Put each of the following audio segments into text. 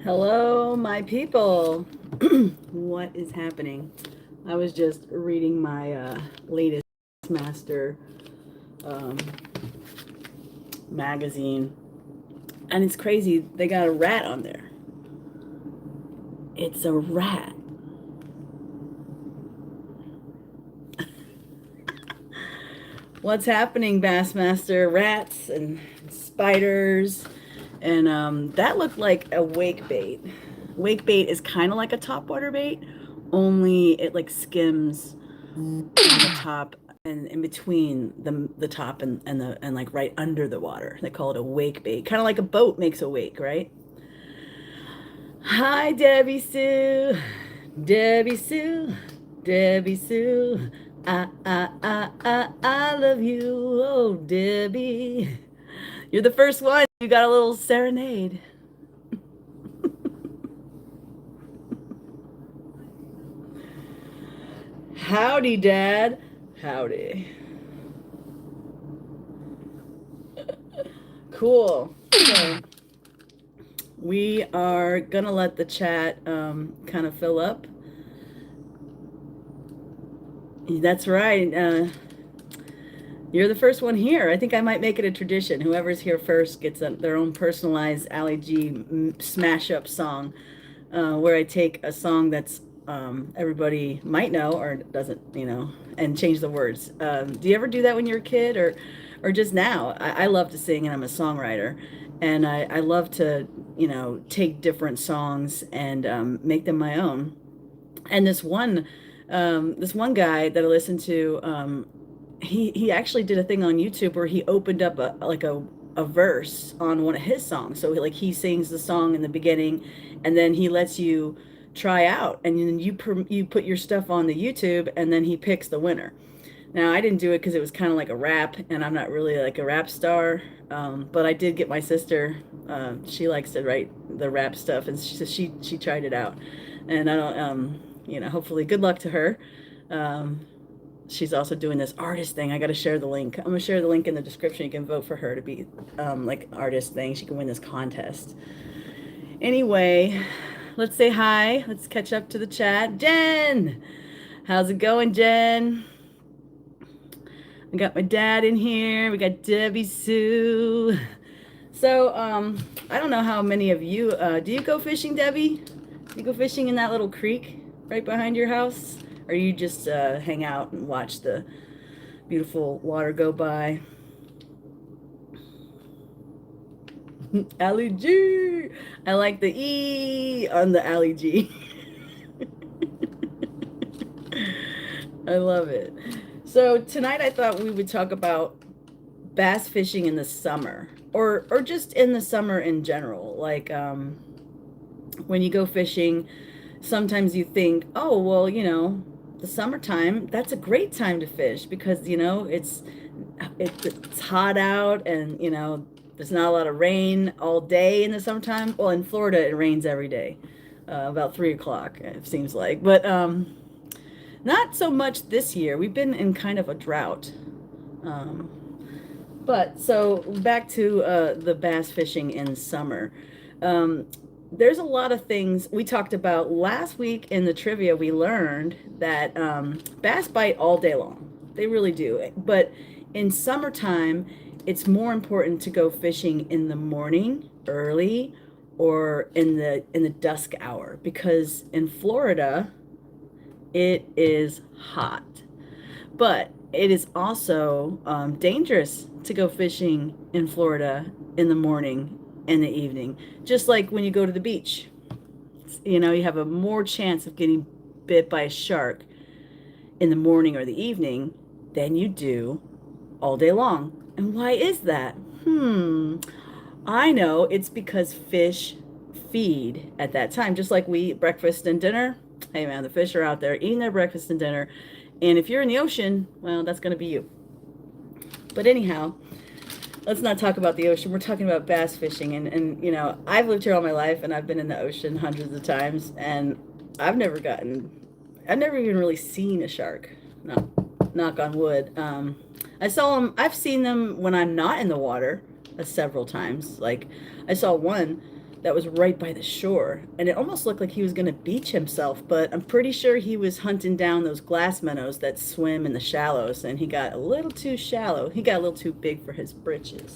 Hello, my people. What is happening? I was just reading my latest Master um, magazine, and it's crazy. They got a rat on there. It's a rat. What's happening, Bassmaster? Rats and spiders. And that looked like a wake bait. Wake bait is kind of like a topwater bait, only it like skims on the top and in between the top and like right under the water. They call it a wake bait, kind of like a boat makes a wake, right? Hi, Debbie Sue, Debbie Sue, Debbie Sue. I love you, oh Debbie. You're the first one. You got a little serenade. Howdy, Dad. Howdy. Cool. So we are gonna let the chat kind of fill up. That's right. You're the first one here. I think I might make it a tradition. Whoever's here first gets their own personalized AllyG smash up song, where I take a song that's everybody might know or doesn't, and change the words. Do you ever do that when you're a kid, or just now? I love to sing, and I'm a songwriter, and I love to, take different songs and make them my own. And this one guy that I listened to, he actually did a thing on YouTube where he opened up a verse on one of his songs. So he sings the song in the beginning, and then he lets you try out, and then you put your stuff on the YouTube, and then he picks the winner. Now I didn't do it because it was kind of like a rap, and I'm not really like a rap star. But I did get my sister. She likes to write the rap stuff, and she tried it out, and I don't. Hopefully, good luck to her. Um, she's also doing this artist thing. I got to share the link. I'm gonna share the link in the description. You can vote for her to be like artist thing. She can win this contest. Anyway, let's say hi. Let's catch up to the chat. Jen, how's it going, Jen? I got my dad in here. We got Debbie Sue. So, I don't know how many of you do you go fishing, Debbie? You go fishing in that little creek right behind your house? Or you just hang out and watch the beautiful water go by? AllyG! I like the E on the AllyG. I love it. So tonight I thought we would talk about bass fishing in the summer, or just in the summer in general. Like when you go fishing, sometimes you think, oh, well, the summertime, that's a great time to fish because, it's hot out, and, there's not a lot of rain all day in the summertime. Well, in Florida, it rains every day, about 3 o'clock, it seems like. But not so much this year. We've been in kind of a drought. Um, but so back to the bass fishing in summer. Um, there's a lot of things we talked about last week in the trivia. We learned that bass bite all day long. They really do. But in summertime, it's more important to go fishing in the morning, early, or in the dusk hour, because in Florida, it is hot. But it is also dangerous to go fishing in Florida in the morning and the evening. Just like when you go to the beach, you have a more chance of getting bit by a shark in the morning or the evening than you do all day long. And why is that? I know it's because fish feed at that time, just like we eat breakfast and dinner. Hey man, the fish are out there eating their breakfast and dinner. And if you're in the ocean, well, that's going to be you. But anyhow, let's not talk about the ocean. We're talking about bass fishing. And I've lived here all my life, and I've been in the ocean hundreds of times. And I've never even really seen a shark. No, knock on wood. I saw them. I've seen them when I'm not in the water several times. Like I saw one that was right by the shore, and it almost looked like he was going to beach himself, but I'm pretty sure he was hunting down those glass minnows that swim in the shallows, and he got a little too shallow. He got a little too big for his britches.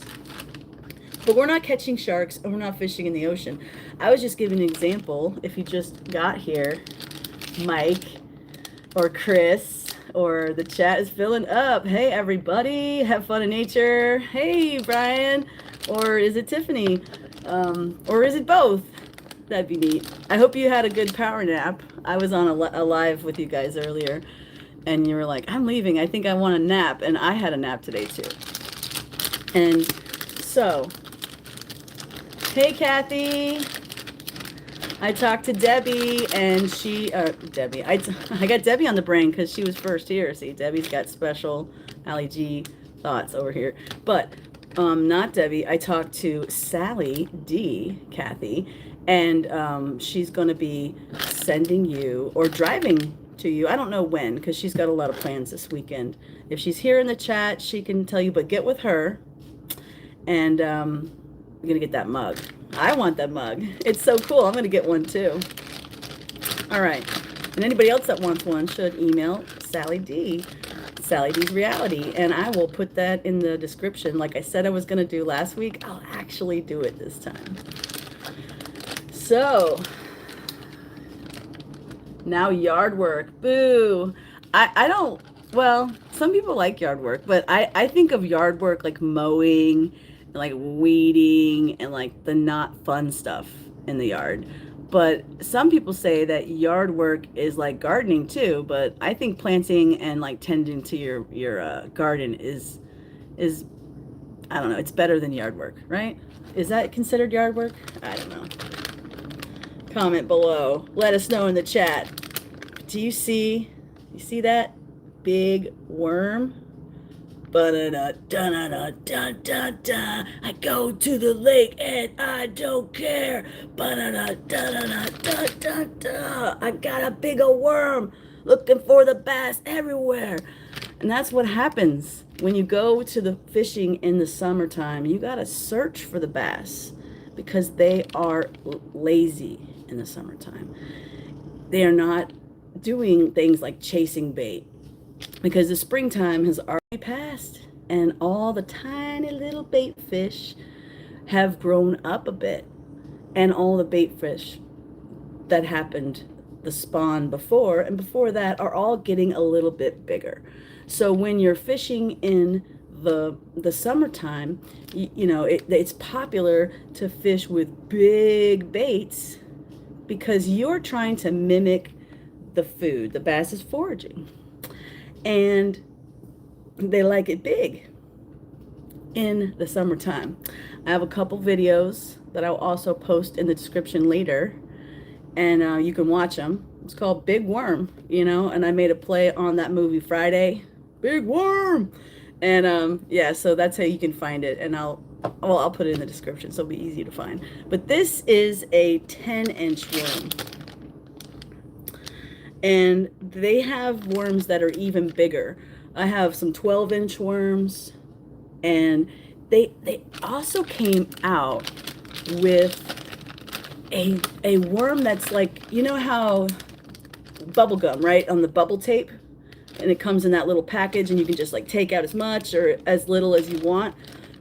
But we're not catching sharks, and we're not fishing in the ocean. I was just giving an example. If you just got here, Mike or Chris or the chat is filling up. Hey, everybody, have fun in nature. Hey, Brian, or is it Tiffany? Or is it both? That'd be neat. I hope you had a good power nap. I was on a live with you guys earlier, and you were like, I'm leaving. I think I want a nap. And I had a nap today, too. And so, hey, Kathy. I talked to Debbie, and she, Debbie, I got Debbie on the brain because she was first here. See, Debbie's got special AllyG thoughts over here. But not Debbie. I talked to Sally D, Kathy, and she's going to be sending you or driving to you. I don't know when, because she's got a lot of plans this weekend. If she's here in the chat, she can tell you, but get with her, and I'm going to get that mug. I want that mug. It's so cool. I'm going to get one too. All right. And anybody else that wants one should email Sally D, Sally D's Reality, and I will put that in the description. Like I said I was going to do last week, I'll actually do it this time. So, now yard work. Boo. I don't, well, some people like yard work, but I think of yard work like mowing, like weeding, and like the not fun stuff in the yard. But some people say that yard work is like gardening too, but I think planting and like tending to your garden is I don't know, it's better than yard work, right? Is that considered yard work? I don't know. Comment below, let us know in the chat. Do you see that big worm? Ba-da-da-da-da-da-da-da. I go to the lake and I don't care. Ba-da-da-da-da-da-da-da. I got a big old worm looking for the bass everywhere. And that's what happens when you go to the fishing in the summertime. You got to search for the bass because they are lazy in the summertime. They are not doing things like chasing bait, because the springtime has already passed and all the tiny little bait fish have grown up a bit, and all the bait fish that happened the spawn before and before that are all getting a little bit bigger. So when you're fishing in the summertime, you know, it's popular to fish with big baits because you're trying to mimic the food the bass is foraging. And they like it big in the summertime. I have a couple videos that I'll also post in the description later, and you can watch them. It's called Big Worm, you know, and I made a play on that movie Friday, Big Worm. And yeah, so that's how you can find it, and I'll put it in the description so it'll be easy to find. But this is a 10-inch worm. And they have worms that are even bigger. I have some 12-inch worms, and they also came out with a worm that's like, you know how bubble gum, right, on the bubble tape, and it comes in that little package, and you can just like take out as much or as little as you want.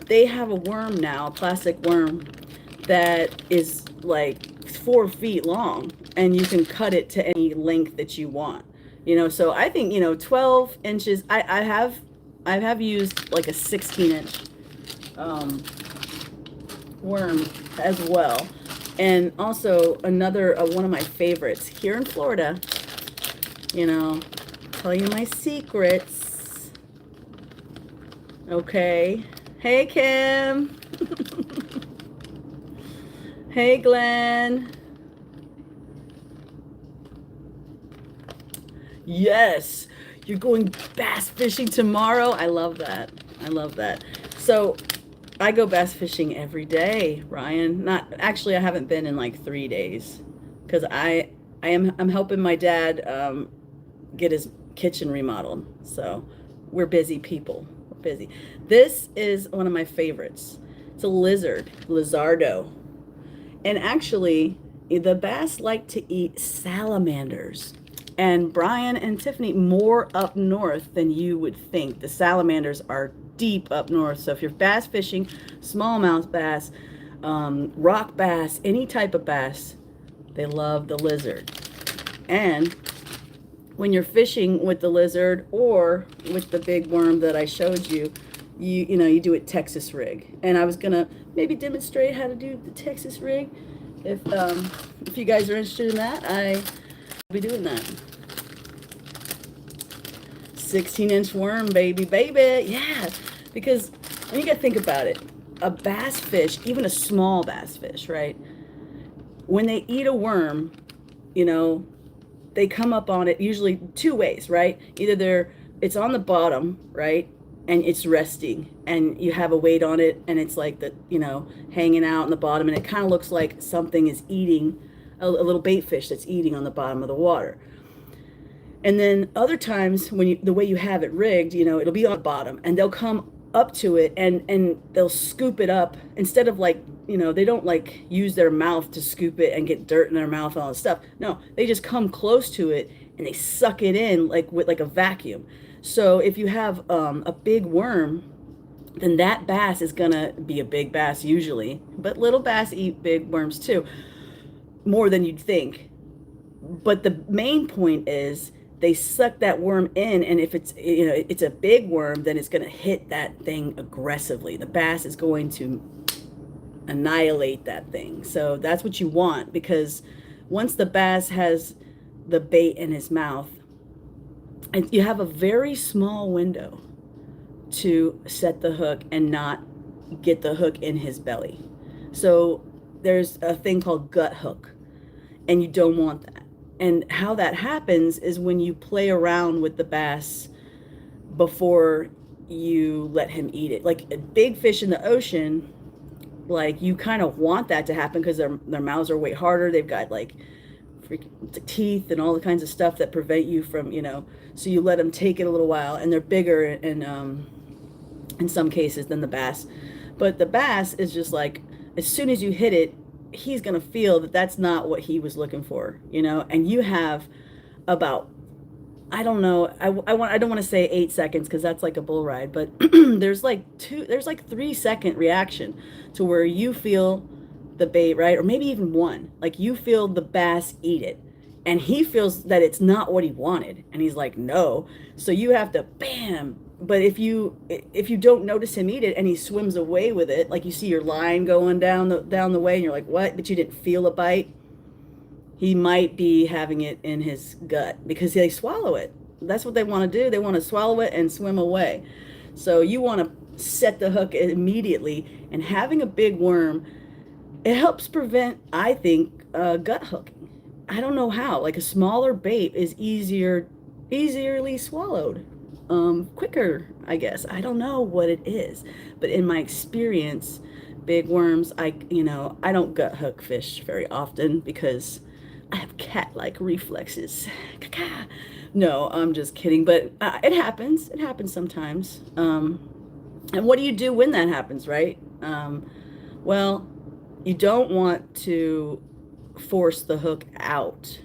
They have a worm now, a plastic worm, that is like 4 feet long, and you can cut it to any length that you want, you know. So I think, you know, 12 inches. I have used like a 16-inch worm as well. And also another one of my favorites here in Florida, you know, tell you my secrets. Okay. Hey, Kim. Hey, Glenn. Yes, you're going bass fishing tomorrow. I love that. I love that. So I go bass fishing every day, Ryan. Not actually, I haven't been in like 3 days because I'm helping my dad get his kitchen remodeled. So we're busy people. We're busy. This is one of my favorites. It's a lizard, lizardo. And actually, the bass like to eat salamanders. And Brian and Tiffany, more up north than you would think. The salamanders are deep up north. So if you're bass fishing, smallmouth bass, rock bass, any type of bass, they love the lizard. And when you're fishing with the lizard or with the big worm that I showed you, you do it Texas rig. And I was gonna maybe demonstrate how to do the Texas rig. If you guys are interested in that, I'll be doing that. 16-inch worm, baby, yeah. Because when you gotta think about it, a bass fish, even a small bass fish, right? When they eat a worm, they come up on it usually two ways, right? Either it's on the bottom, right? And it's resting and you have a weight on it and it's like hanging out in the bottom, and it kind of looks like something is eating a little bait fish that's eating on the bottom of the water. And then other times when the way you have it rigged, it'll be on the bottom and they'll come up to it and they'll scoop it up instead of they don't use their mouth to scoop it and get dirt in their mouth and all that stuff. No, they just come close to it and they suck it in with a vacuum. So if you have a big worm, then that bass is gonna be a big bass usually, but little bass eat big worms too, more than you'd think. But the main point is they suck that worm in, and if it's a big worm, then it's gonna hit that thing aggressively. The bass is going to annihilate that thing. So that's what you want, because once the bass has the bait in his mouth, and you have a very small window to set the hook and not get the hook in his belly. So there's a thing called gut hook, and you don't want that. And how that happens is when you play around with the bass before you let him eat it. Like a big fish in the ocean, you kind of want that to happen because their mouths are way harder. They've got freaking teeth and all the kinds of stuff that prevent you from, so you let them take it a little while, and they're bigger in some cases than the bass. But the bass is just as soon as you hit it, he's going to feel that that's not what he was looking for, and you have about, I don't know, I don't want to say 8 seconds because that's like a bull ride, but there's 3-second reaction to where you feel the bait, right? Or maybe even one, you feel the bass eat it and he feels that it's not what he wanted and he's like, no. So you have to bam. But if you don't notice him eat it and he swims away with it, you see your line going down the way and you're like, what? But you didn't feel a bite. He might be having it in his gut because they swallow it. That's what they want to do. They want to swallow it and swim away. So you want to set the hook immediately, and having a big worm, it helps prevent, I think, gut hooking. I don't know how. A smaller bait is easily swallowed, quicker, I guess. I don't know what it is, but in my experience, big worms, I don't gut hook fish very often because I have cat-like reflexes. No, I'm just kidding, but it happens. It happens sometimes. And what do you do when that happens, right? Well, you don't want to force the hook out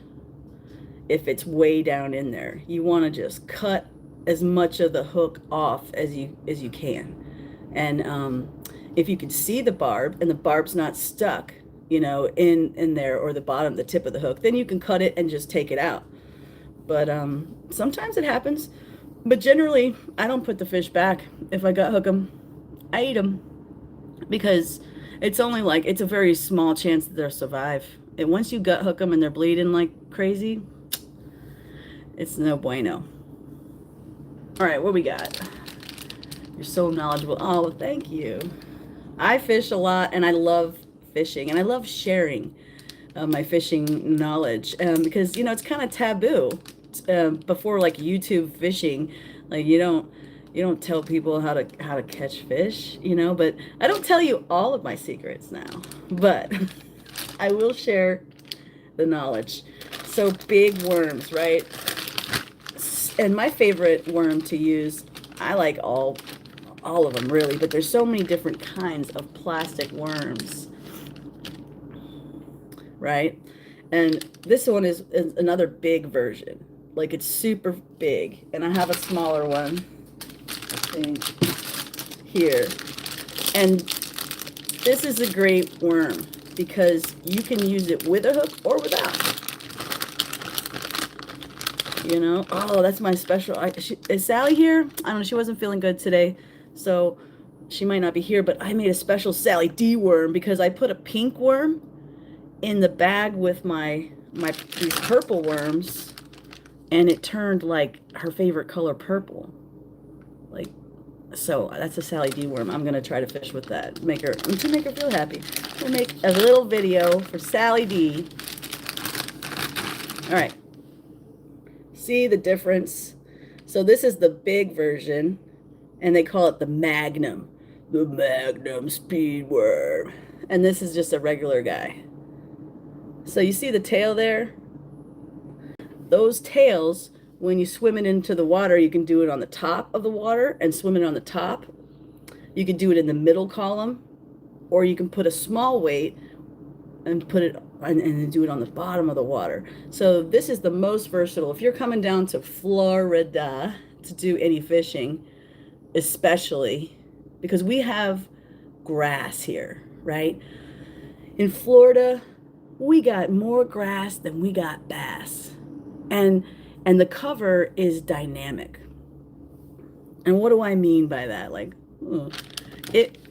if it's way down in there. You want to just cut as much of the hook off as you can. And if you can see the barb and the barb's not stuck, in there, or the tip of the hook, then you can cut it and just take it out. But sometimes it happens. But generally, I don't put the fish back. If I gut hook them, I eat them, because it's only it's a very small chance that they'll survive. And once you gut hook them and they're bleeding like crazy, it's no bueno. All right, what we got? You're so knowledgeable. Oh, thank you. I fish a lot, and I love fishing, and I love sharing my fishing knowledge, because it's kind of taboo before YouTube fishing. You don't tell people how to catch fish, but I don't tell you all of my secrets now, but I will share the knowledge. So big worms, right? And my favorite worm to use, I like all of them really, but there's so many different kinds of plastic worms. right? And this one is another big version. Like it's super big. And I have a smaller one, I think, here. And this is a great worm because you can use it with a hook or without. You know, oh, that's my special. Is Sally here? I don't know. She wasn't feeling good today, so she might not be here. But I made a special Sally D worm because I put a pink worm in the bag with these purple worms, and it turned like her favorite color, purple. Like, so that's a Sally D worm. I'm gonna try to fish with that. To make her feel happy. We'll make a little video for Sally D. All right. See the difference? So this is the big version, and they call it the Magnum speed worm. And this is just a regular guy. So you see the tail there? Those tails, when you swim it into the water, you can do it on the top of the water and swim it on the top. You can do it in the middle column, or you can put a small weight and put it and do it on the bottom of the water. So this is the most versatile. If you're coming down to Florida to do any fishing, especially because we have grass here, right? In Florida, we got more grass than we got bass. And the cover is dynamic. And what do I mean by that? Like,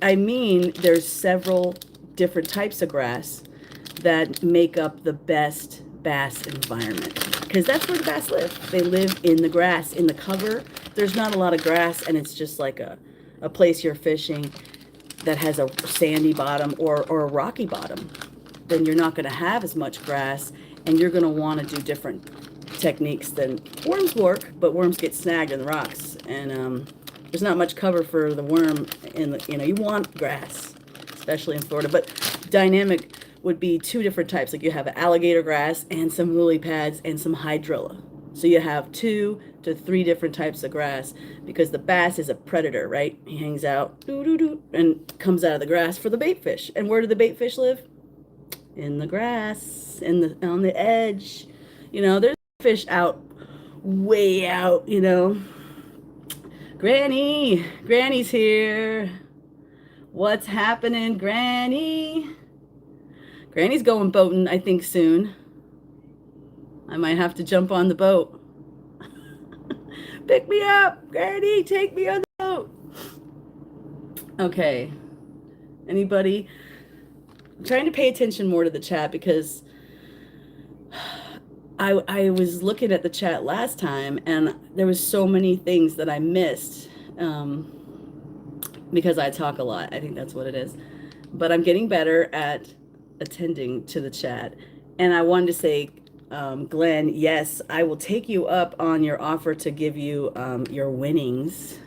I mean there's several different types of grass that make up the best bass environment, because that's where the bass live. They live in the grass, in the cover. There's not a lot of grass, and it's just like a place you're fishing that has a sandy bottom or a rocky bottom. Then you're not going to have as much grass, and you're going to want to do different techniques than worms work, but worms get snagged in the rocks, and there's not much cover for the worm in the, you want grass, especially in Florida. But dynamic would be two different types. Like you have alligator grass and some lily pads and some hydrilla. So you have 2 to 3 different types of grass, because the bass is a predator, right? He hangs out and comes out of the grass for the bait fish. And where do the bait fish live? In the grass, on the edge. There's fish out, way out, Granny's here. What's happening, Granny? Granny's going boating, I think, soon. I might have to jump on the boat. Pick me up, Granny, take me on the boat. Okay. Anybody? I'm trying to pay attention more to the chat, because I was looking at the chat last time, and there was so many things that I missed, because I talk a lot. I think that's what it is. But I'm getting better at attending to the chat. And I wanted to say, Glenn, yes, I will take you up on your offer to give you your winnings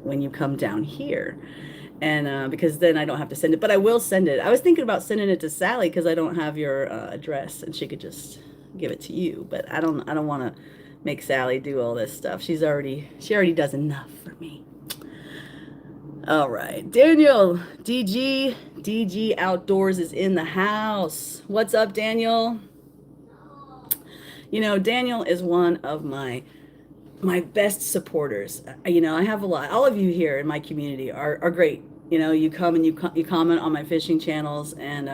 when you come down here. And because then I don't have to send it, but I will send it. I was thinking about sending it to Sally, because I don't have your address, and she could just give it to you. But I don't want to make Sally do all this stuff. She already does enough for me. All right, Daniel, DG Outdoors is in the house. What's up, Daniel? Daniel is one of my best supporters. I have a lot. All of you here in my community are great. You come and you comment on my fishing channels, and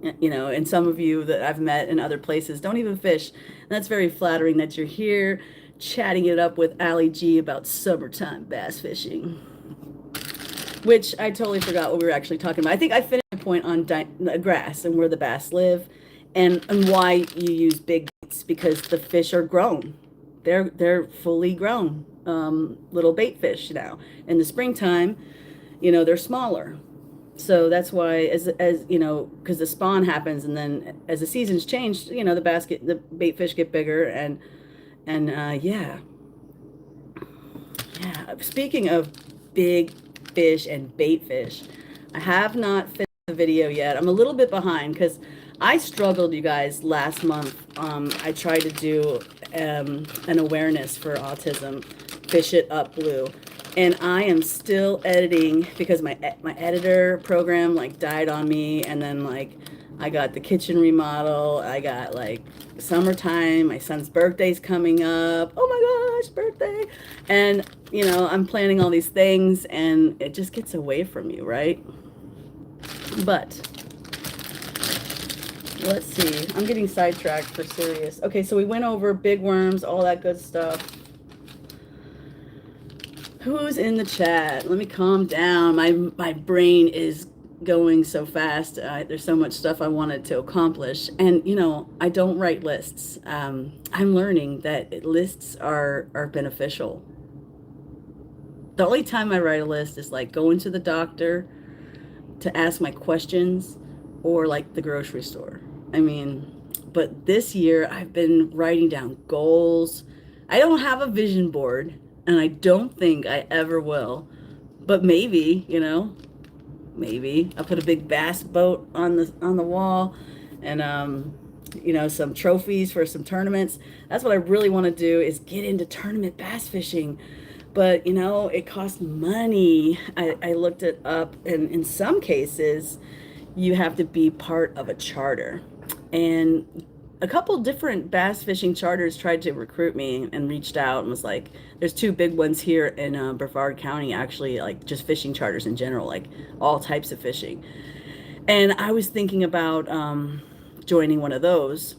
and some of you that I've met in other places don't even fish. And that's very flattering that you're here chatting it up with AllyG about summertime bass fishing, which I totally forgot what we were actually talking about. I think I finished my point on grass and where the bass live, and why you use big baits, because the fish are grown. They're fully grown little bait fish now. In the springtime, they're smaller. So that's why, as because the spawn happens, and then as the seasons change, the bait fish get bigger, and yeah. Speaking of big fish and bait fish, I have not finished the video yet. I'm a little bit behind because I struggled, you guys, last month. I tried to do an awareness for autism, Fish It Up Blue, and I am still editing because my editor program like died on me, and then like I got the kitchen remodel, I got like summertime, my son's birthday's coming up. Oh my gosh, birthday. And you know, I'm planning all these things and it just gets away from you, right? But let's see. I'm getting sidetracked for serious. Okay, so we went over big worms, all that good stuff. Who's in the chat? Let me calm down. My brain is going so fast. There's so much stuff I wanted to accomplish. And, you know, I don't write lists. I'm learning that lists are beneficial. The only time I write a list is like going to the doctor to ask my questions or like the grocery store. I mean, but this year I've been writing down goals. I don't have a vision board and I don't think I ever will, but maybe, you know, maybe I'll put a big bass boat on the wall and you know, some trophies for some tournaments. That's what I really want to do, is get into tournament bass fishing. But you know, it costs money. I looked it up, and in some cases you have to be part of a charter. And a couple different bass fishing charters tried to recruit me and reached out and was like, there's two big ones here in Brevard County, actually, like just fishing charters in general, like all types of fishing. And I was thinking about joining one of those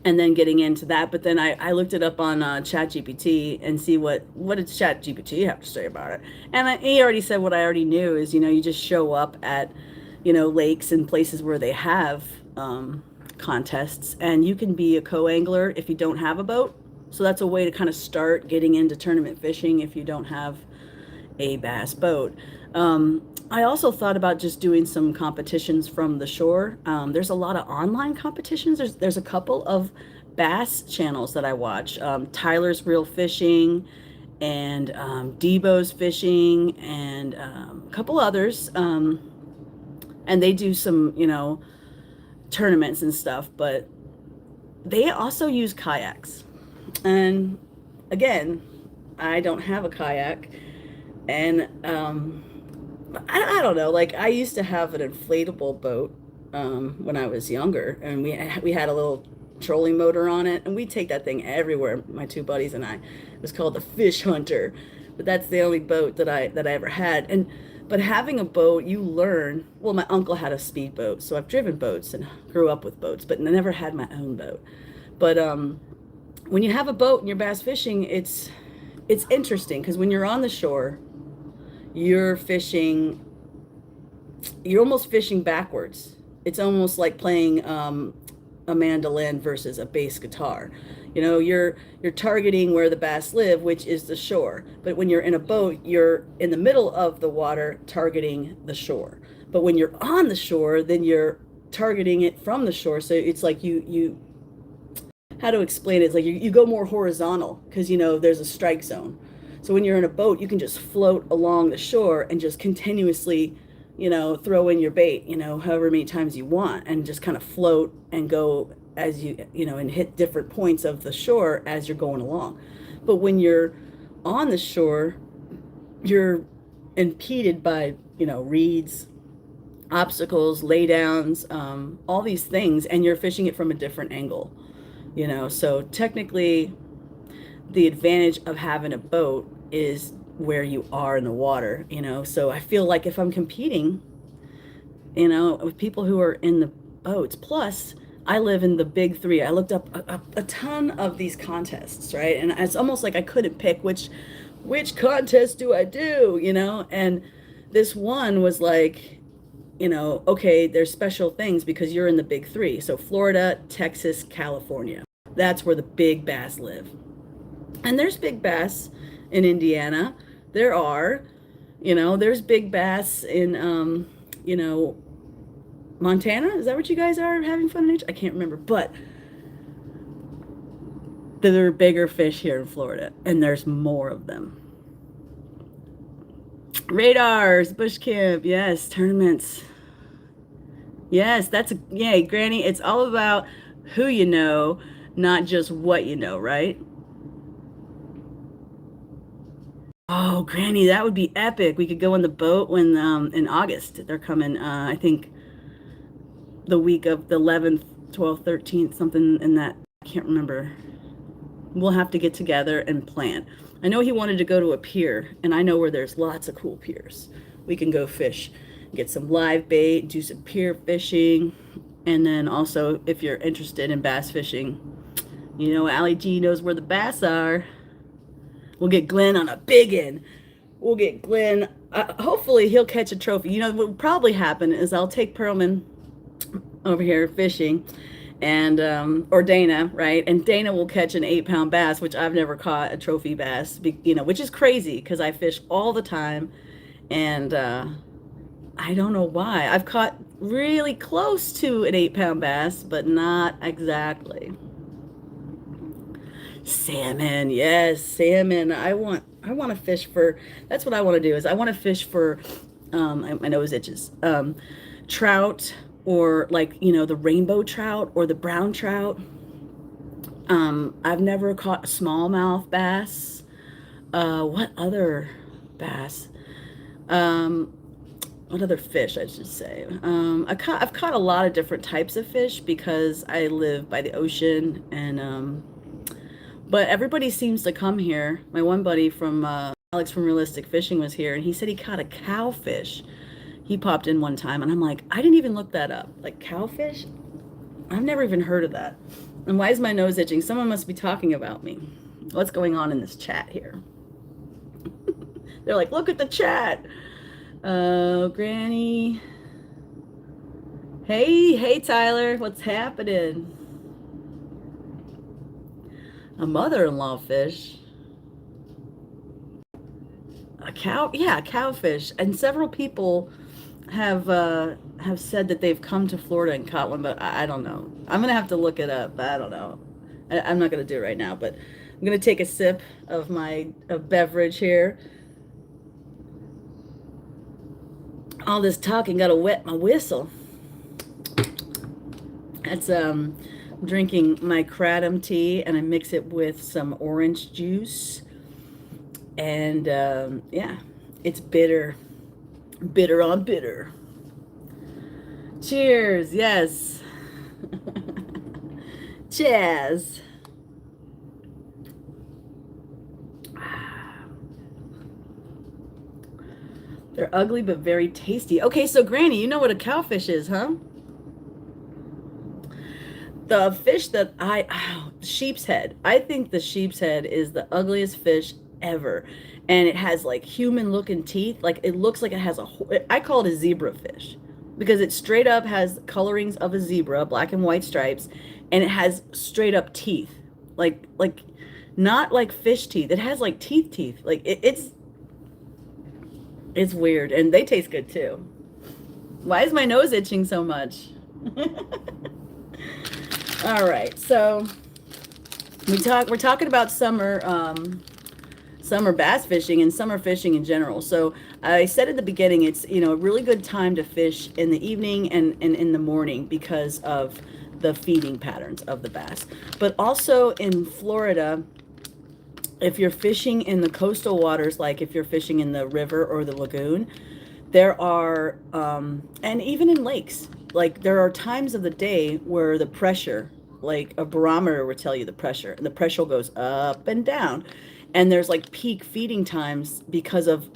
and then getting into that. But then I looked it up on ChatGPT and see what did ChatGPT have to say about it. And he already said what I already knew, is, you know, you just show up at, you know, lakes and places where they have contests, and you can be a co-angler if you don't have a boat. So that's a way to kind of start getting into tournament fishing if you don't have a bass boat. I also thought about just doing some competitions from the shore. There's a lot of online competitions. There's a couple of bass channels that I watch. Tyler's Real Fishing and Debo's Fishing and a couple others. And they do some, you know, tournaments and stuff, but they also use kayaks. And again, I don't have a kayak, and I don't know, like I used to have an inflatable boat when I was younger, and we had a little trolling motor on it, and we take that thing everywhere, my two buddies and I. It was called the Fish Hunter, but that's the only boat that I ever had. And but having a boat, you learn. Well, my uncle had a speedboat, so I've driven boats and grew up with boats, but I never had my own boat. But when you have a boat and you're bass fishing, it's interesting, because when you're on the shore, you're fishing, you're almost fishing backwards. It's almost like playing a mandolin versus a bass guitar. You know, you're targeting where the bass live, which is the shore. But when you're in a boat, you're in the middle of the water targeting the shore. But when you're on the shore, then you're targeting it from the shore. So it's like you how to explain it? It's like you go more horizontal, because, you know, there's a strike zone. So when you're in a boat, you can just float along the shore and just continuously, you know, throw in your bait, you know, however many times you want, and just kind of float and go as you know, and hit different points of the shore as you're going along. But when you're on the shore, you're impeded by, you know, reeds, obstacles, laydowns, all these things, and you're fishing it from a different angle, you know. So technically, the advantage of having a boat is where you are in the water, you know. So I feel like if I'm competing, you know, with people who are in the boats, plus I live in the big three. I looked up a ton of these contests, right? And it's almost like I couldn't pick which contest do I do, you know? And this one was like, you know, okay, there's special things because you're in the big three. So Florida, Texas, California. That's where the big bass live. And there's big bass in Indiana. There are, you know, there's big bass in, you know, Montana. Is that what you guys are having fun in nature? I can't remember, but there are bigger fish here in Florida, and there's more of them. Radars, bush camp, yes, tournaments. Yes, yay, Granny. It's all about who you know, not just what you know, right? Oh, Granny, that would be epic. We could go on the boat when in August. They're coming. I think the week of the 11th, 12th, 13th, something in that. I can't remember. We'll have to get together and plan. I know he wanted to go to a pier, and I know where there's lots of cool piers. We can go fish, get some live bait, do some pier fishing, and then also, if you're interested in bass fishing, you know, AllyG knows where the bass are. We'll get Glenn on a big one. We'll get Glenn. Hopefully, he'll catch a trophy. You know, what will probably happen is I'll take Perlman over here fishing, and or Dana, right? And Dana will catch an 8-pound bass, which I've never caught a trophy bass, you know, which is crazy because I fish all the time, and I don't know why. I've caught really close to an 8-pound bass, but not exactly. Salmon, yes, salmon. I want to fish for. That's what I want to do. Is I want to fish for. My nose itches. Trout, or like, you know, the rainbow trout or the brown trout. I've never caught a smallmouth bass. What other bass? Um, what other fish, I should say? I've caught a lot of different types of fish because I live by the ocean, and but everybody seems to come here. My one buddy from Alex from Realistic Fishing was here, and he said he caught a cowfish. He popped in one time, and I'm like, I didn't even look that up. Like, cowfish? I've never even heard of that. And why is my nose itching? Someone must be talking about me. What's going on in this chat here? They're like, look at the chat. Oh, Granny. Hey, Tyler. What's happening? A mother-in-law fish. A cow? Yeah, a cowfish. And several people have said that they've come to Florida and caught one, but I don't know. I'm gonna have to look it up. I don't know. I'm not gonna do it right now, but I'm gonna take a sip of my beverage here. All this talking gotta wet my whistle. That's drinking my kratom tea, and I mix it with some orange juice, and yeah, it's bitter on bitter. Cheers. Yes. Cheers. They're ugly but very tasty. Okay, so Granny, you know what a cowfish is, huh? The fish that sheep's head. I think the sheep's head is the ugliest fish ever. And it has like human looking teeth. Like, it looks like it has I call it a zebra fish because it straight up has colorings of a zebra, black and white stripes, and it has straight up teeth. Like not like fish teeth. It has like teeth. Like it's weird, and they taste good too. Why is my nose itching so much? All right, so we're talking about summer bass fishing and summer fishing in general. So I said at the beginning, it's, you know, a really good time to fish in the evening and in the morning because of the feeding patterns of the bass. But also in Florida, if you're fishing in the coastal waters, like if you're fishing in the river or the lagoon, there are, and even in lakes, like there are times of the day where the pressure, like a barometer will tell you the pressure, and the pressure goes up and down. And there's like peak feeding times because of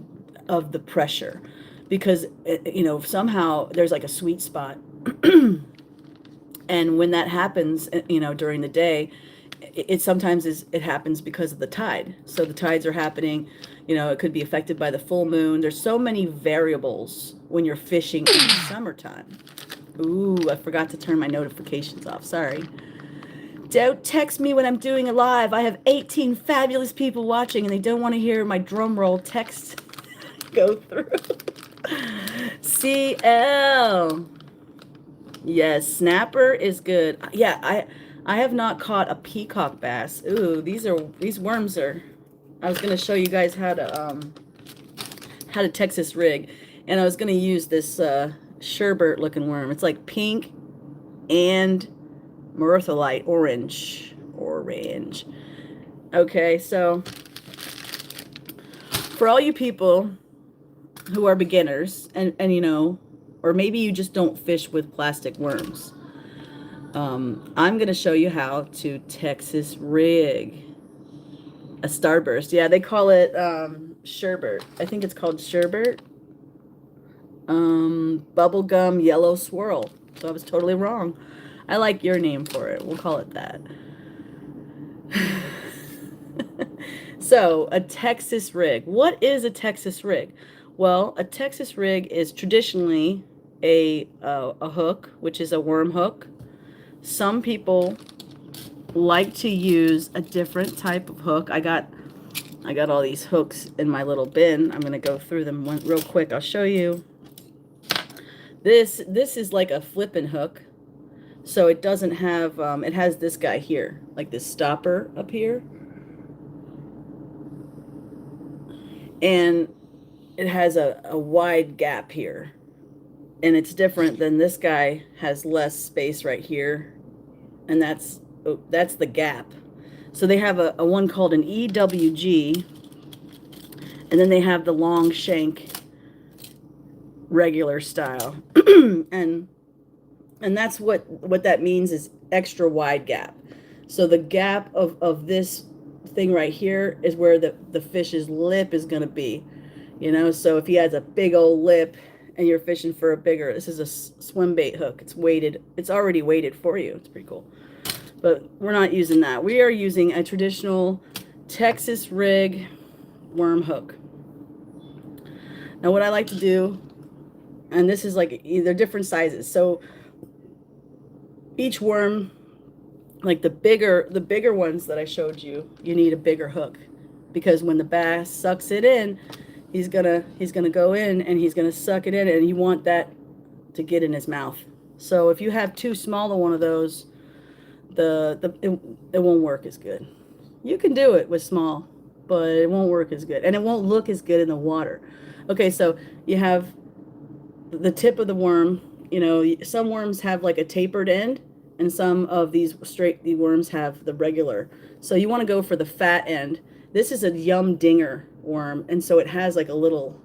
the pressure, because you know, somehow there's like a sweet spot. And when that happens, you know, during the day, it sometimes it happens because of the tide. So the tides are happening, you know, it could be affected by the full moon. There's so many variables when you're fishing in the summertime. Ooh, I forgot to turn my notifications off. Sorry. Don't text me when I'm doing a live. I have 18 fabulous people watching, and they don't want to hear my drum roll text go through. CL. Yes, snapper is good. Yeah, I have not caught a peacock bass. Ooh, these worms are. I was gonna show you guys how to Texas rig, and I was gonna use this sherbet looking worm. It's like pink and Myrtleite orange. Okay, so For all you people who are beginners and you know, or maybe you just don't fish with plastic worms, I'm going to show you how to Texas rig a starburst. Yeah, they call it sherbet. I think it's called sherbet. Bubblegum yellow swirl. So I was totally wrong. I like your name for it. We'll call it that. So, a Texas rig. What is a Texas rig? Well, a Texas rig is traditionally a hook, which is a worm hook. Some people like to use a different type of hook. I got all these hooks in my little bin. I'm going to go through them real quick. I'll show you. This is like a flipping hook. So it doesn't have, it has this guy here, like this stopper up here. And it has a wide gap here. And it's different than this guy has less space right here. And that's the gap. So they have a one called an EWG. And then they have the long shank regular style. and that's what that means is extra wide gap. So the gap of this thing right here is where the fish's lip is going to be, you know. So if he has a big old lip and you're fishing for a bigger, this is a swim bait hook. It's weighted. It's already weighted for you. It's pretty cool. But we're not using that. We are using a traditional Texas rig worm hook. Now what I like to do, and this is like they're different sizes. So each worm, like the bigger ones that I showed you, you need a bigger hook, because when the bass sucks it in, he's gonna go in and he's gonna suck it in, and you want that to get in his mouth. So if you have too small of one of those, it won't work as good. You can do it with small, but it won't work as good, and it won't look as good in the water. Okay, so you have the tip of the worm. You know, some worms have like a tapered end, and some of these the worms have the regular. So you want to go for the fat end. This is a yum dinger worm, and so it has like a little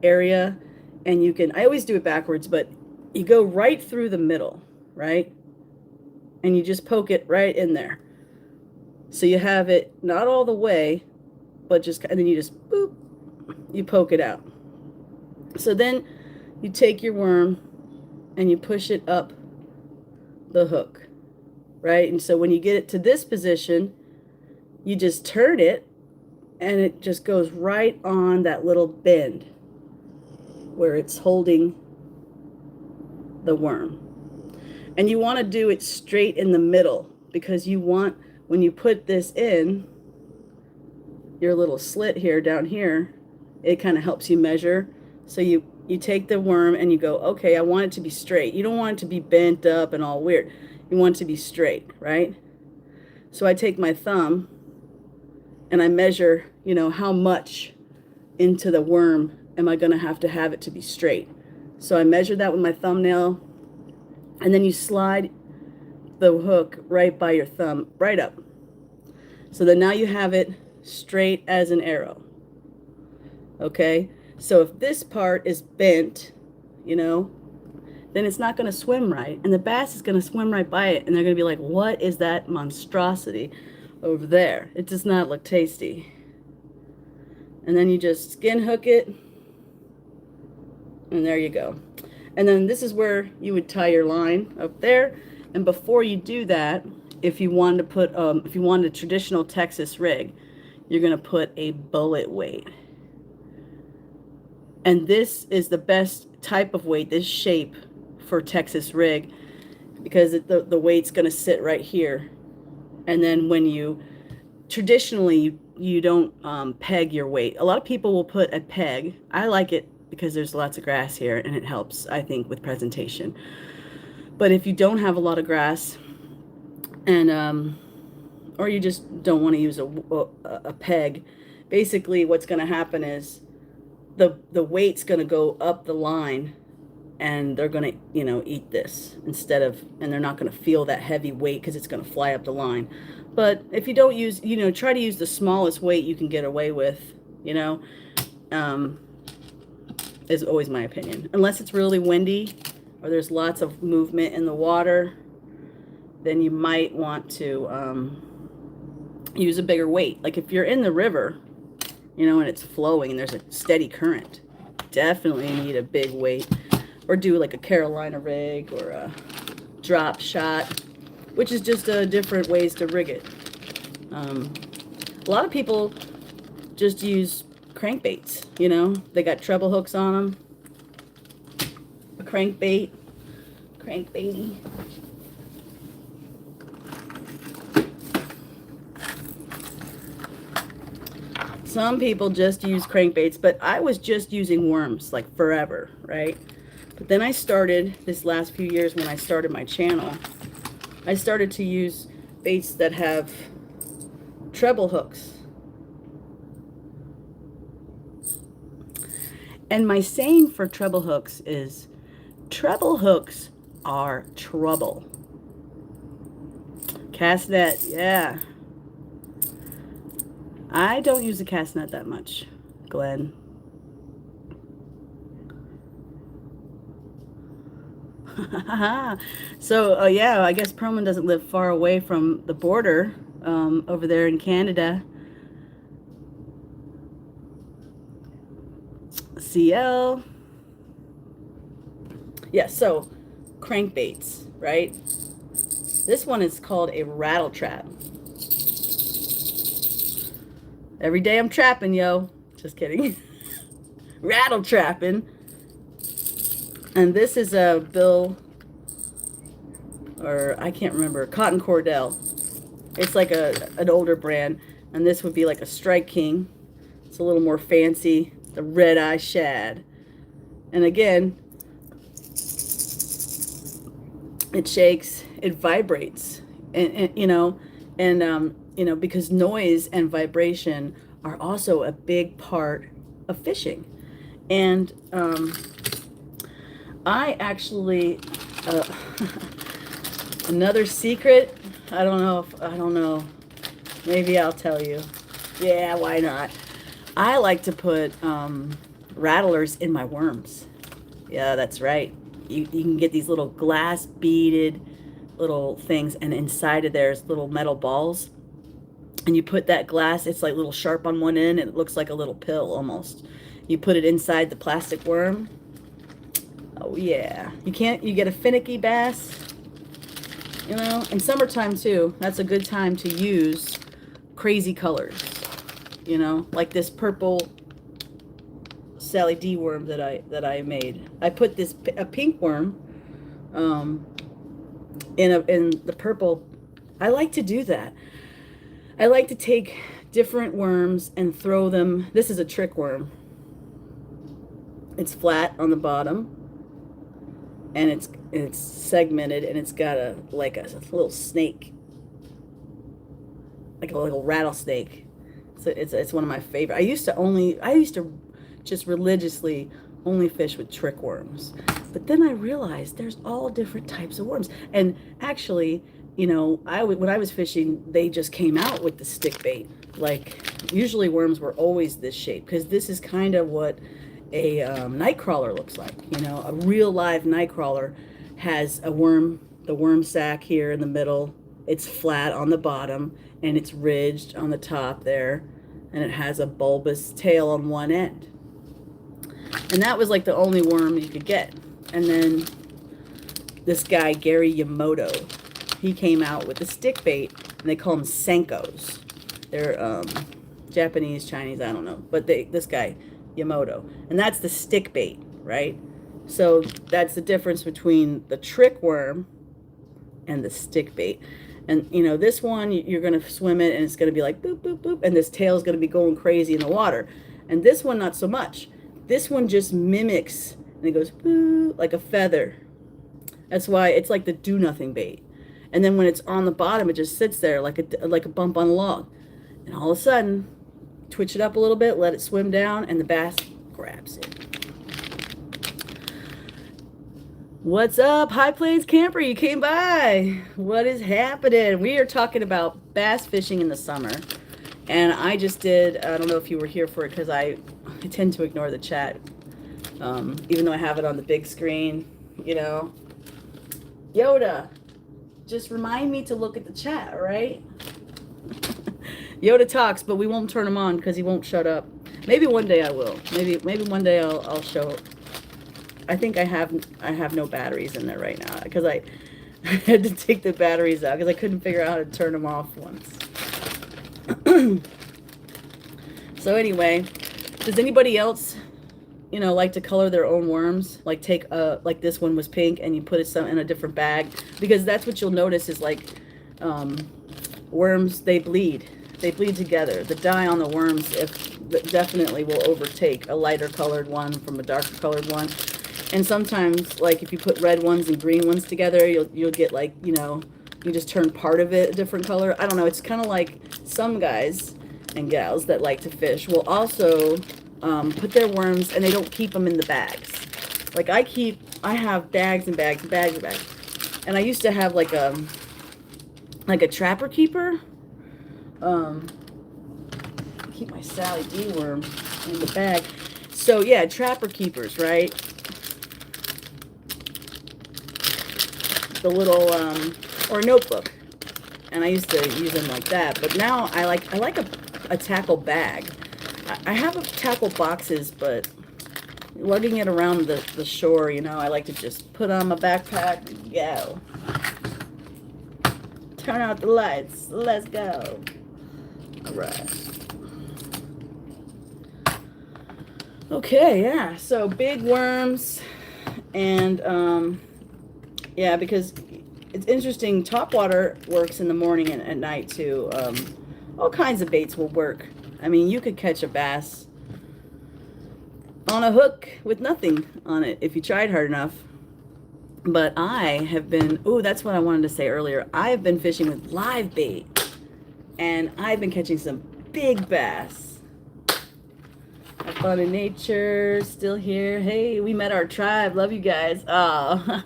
area, and you can, I always do it backwards, but you go right through the middle, right? And you just poke it right in there. So you have it not all the way, but just, and then you just boop, you poke it out. So then you take your worm and you push it up the hook, right? And so when you get it to this position, you just turn it and it just goes right on that little bend where it's holding the worm. And you want to do it straight in the middle, because you want, when you put this in your little slit here down here, it kind of helps you measure. So you take the worm and you go, okay, I want it to be straight. You don't want it to be bent up and all weird. You want it to be straight, right? So I take my thumb and I measure, you know, how much into the worm am I going to have it to be straight. So I measure that with my thumbnail, and then you slide the hook right by your thumb, right up. So then now you have it straight as an arrow. Okay? So if this part is bent, you know, then it's not going to swim right. And the bass is going to swim right by it. And they're going to be like, what is that monstrosity over there? It does not look tasty. And then you just skin hook it. And there you go. And then this is where you would tie your line up there. And before you do that, if you wanted to put, if you wanted a traditional Texas rig, you're going to put a bullet weight. And this is the best type of weight, this shape for Texas rig, because the weight's going to sit right here. And then when you, traditionally, you don't peg your weight. A lot of people will put a peg. I like it because there's lots of grass here and it helps, I think, with presentation. But if you don't have a lot of grass, and or you just don't want to use a peg, basically what's going to happen is the weight's going to go up the line, and they're going to, you know, eat this instead of, and they're not going to feel that heavy weight because it's going to fly up the line. But if you don't use, you know, try to use the smallest weight you can get away with, you know, um, is always my opinion. Unless it's really windy or there's lots of movement in the water, then you might want to use a bigger weight. Like if you're in the river, you know, and it's flowing and there's a steady current, definitely need a big weight. Or do like a Carolina rig or a drop shot, which is just different ways to rig it. A lot of people just use crankbaits, you know, they got treble hooks on them. A crankbaity. Some people just use crankbaits, but I was just using worms like forever, right? But then I started, this last few years when I started my channel, I started to use baits that have treble hooks. And my saying for treble hooks is, treble hooks are trouble. Cast net, yeah. I don't use the cast net that much, Glenn. So, yeah, I guess Perlman doesn't live far away from the border over there in Canada. CL. Yeah, so crankbaits, right? This one is called a rattle trap. Every day I'm trapping, yo. Just kidding. Rattle trapping. And this is a Bill, or I can't remember, Cotton Cordell. It's like an older brand. And this would be like a Strike King. It's a little more fancy. The Red Eye Shad. And again, it shakes, it vibrates. And you know, because noise and vibration are also a big part of fishing. And I actually, another secret, I don't know, maybe I'll tell you. Yeah, why not? I like to put rattlers in my worms. Yeah, that's right. You can get these little glass beaded little things, and inside of there's little metal balls. And you put that glass, it's like a little sharp on one end, and it looks like a little pill almost. You put it inside the plastic worm. Oh yeah. You get a finicky bass, you know, in summertime too. That's a good time to use crazy colors, you know, like this purple Sally D worm that I made. I put a pink worm in the purple. I like to do that. I like to take different worms and throw them. This is a trick worm. It's flat on the bottom, and it's segmented, and it's got a little snake, like a little rattlesnake. So it's one of my favorite. I used to just religiously only fish with trick worms, but then I realized there's all different types of worms. And actually, you know, when I was fishing, they just came out with the stick bait. Like usually worms were always this shape, because this is kind of what a night crawler looks like. You know, a real live night crawler has the worm sac here in the middle. It's flat on the bottom, and it's ridged on the top there, and it has a bulbous tail on one end. And that was like the only worm you could get. And then this guy, Gary Yamoto, he came out with the stick bait, and they call them Senkos. They're Japanese, Chinese, I don't know. But this guy, Yamoto. And that's the stick bait, right? So that's the difference between the trick worm and the stick bait. And, you know, this one, you're going to swim it, and it's going to be like boop, boop, boop. And this tail is going to be going crazy in the water. And this one, not so much. This one just mimics, and it goes boo, like a feather. That's why it's like the do-nothing bait. And then when it's on the bottom, it just sits there like a bump on a log. And all of a sudden, twitch it up a little bit, let it swim down, and the bass grabs it. What's up, High Plains Camper? You came by. What is happening? We are talking about bass fishing in the summer. And I just did, I don't know if you were here for it because I tend to ignore the chat, even though I have it on the big screen, you know. Yoda, just remind me to look at the chat, all right? Yoda talks, but we won't turn him on because he won't shut up. Maybe one day I will. Maybe one day I'll show. I think I have no batteries in there right now because I had to take the batteries out because I couldn't figure out how to turn them off once. So anyway, does anybody else, you know, like to color their own worms? Like take like this one was pink and you put it in a different bag, because that's what you'll notice is like worms, they bleed together. The dye on the worms definitely will overtake a lighter colored one from a darker colored one. And sometimes, like if you put red ones and green ones together, you'll get like, you know, you just turn part of it a different color. I don't know. It's kind of like some guys and gals that like to fish will also put their worms, and they don't keep them in the bags. Like I have bags and bags and bags and bags. And I used to have like a trapper keeper. Keep my Sally D worm in the bag. So yeah, trapper keepers, right? The little or a notebook. And I used to use them like that, but now I like a tackle bag. I have tackle boxes, but lugging it around the shore, you know, I like to just put on my backpack and go. Turn out the lights. Let's go. All right. Okay, yeah. So big worms, and yeah, because it's interesting. Topwater works in the morning and at night too. All kinds of baits will work. I mean, you could catch a bass on a hook with nothing on it if you tried hard enough. But I have been, oh, that's what I wanted to say earlier. I have been fishing with live bait, and I've been catching some big bass. Have fun in nature, still here. Hey, we met our tribe. Love you guys. Oh,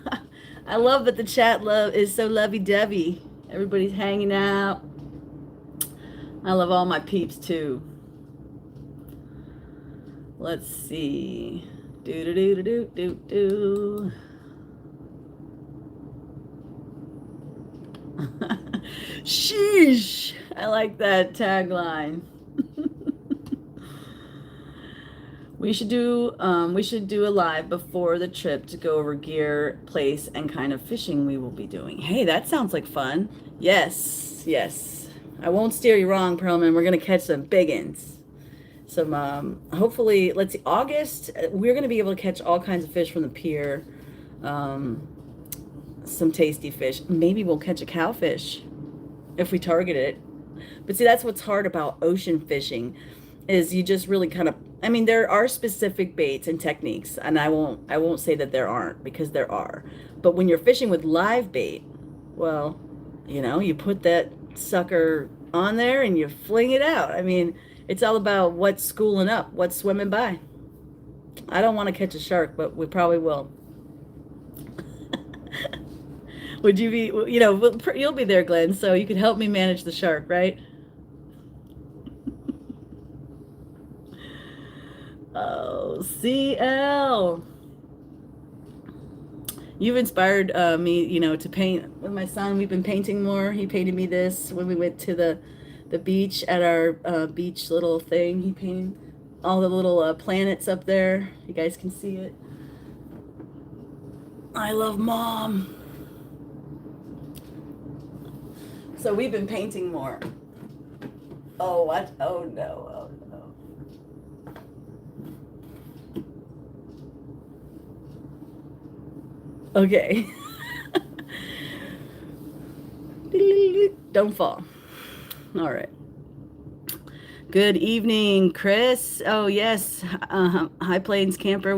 I love that the chat is so lovey-dovey. Everybody's hanging out. I love all my peeps too. Let's see. Do. Sheesh. I like that tagline. We should do a live before the trip to go over gear, place, and kind of fishing we will be doing. Hey, that sounds like fun. Yes, yes. I won't steer you wrong, Perlman. We're gonna catch some biggins. Some hopefully, let's see, August. We're gonna be able to catch all kinds of fish from the pier. Some tasty fish. Maybe we'll catch a cowfish if we target it. But see, that's what's hard about ocean fishing, is you just really kind of, I mean, there are specific baits and techniques, and I won't say that there aren't, because there are. But when you're fishing with live bait, well, you know, you put that sucker on there and you fling it out. I mean, it's all about what's schooling up, what's swimming by. I don't want to catch a shark, but we probably will. Would you be, you know, you'll be there, Glenn, so you could help me manage the shark, right? Oh, CL. You've inspired me, you know, to paint with my son. We've been painting more. He painted me this when we went to the beach at our beach little thing. He painted all the little planets up there. You guys can see it. I love Mom. So we've been painting more. Oh, what? Oh, no. Oh, no. Okay. Don't fall. All right. Good evening, Chris. Oh, yes. High Plains Camper I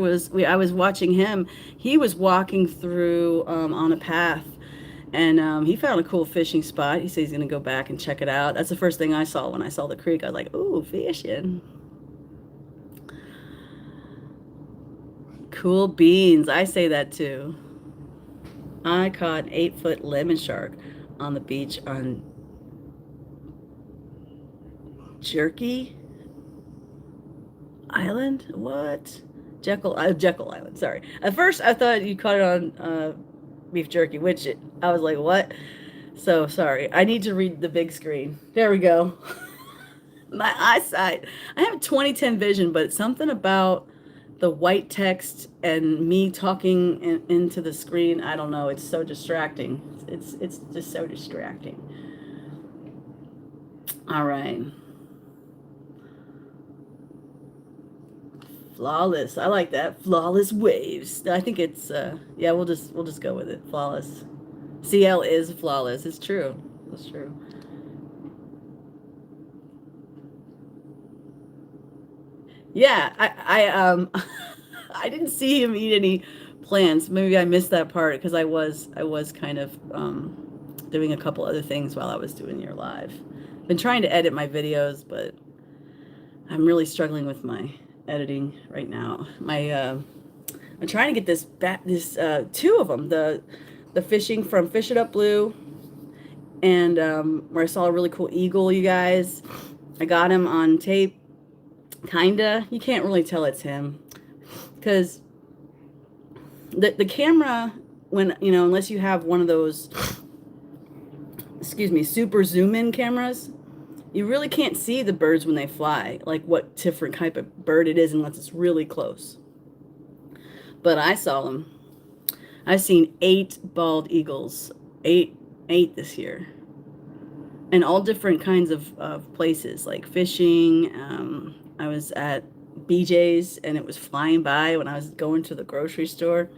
was watching him. He was walking through on a path, and he found a cool fishing spot. He said he's going to go back and check it out. That's the first thing I saw when I saw the creek. I was like, ooh, fishing. Cool beans. I say that too. I caught an 8-foot lemon shark on the beach on Jerky Island? What? Jekyll Island, sorry. At first, I thought you caught it on beef jerky, which I was like, what? So sorry. I need to read the big screen. There we go. My eyesight. I have 20/10 vision, but something about the white text and me talking into the screen, I don't know. It's so distracting. It's just so distracting. All right. Flawless. I like that. Flawless waves. I think it's yeah, we'll just go with it. Flawless. CL is flawless. It's true. It's true. Yeah, I didn't see him eat any plants. Maybe I missed that part because I was kind of doing a couple other things while I was doing your live. Been trying to edit my videos, but I'm really struggling with my editing right now. I'm trying to get this two of them, the fishing from Fish It Up Blue, and where I saw a really cool eagle, you guys. I got him on tape, kinda. You can't really tell it's him because the camera, when unless you have one of those, excuse me, super zoom in cameras, you really can't see the birds when they fly, like what different type of bird it is unless it's really close. But I saw them. I've seen 8 bald eagles, eight this year, and all different kinds of places, like fishing. I was at BJ's and it was flying by when I was going to the grocery store.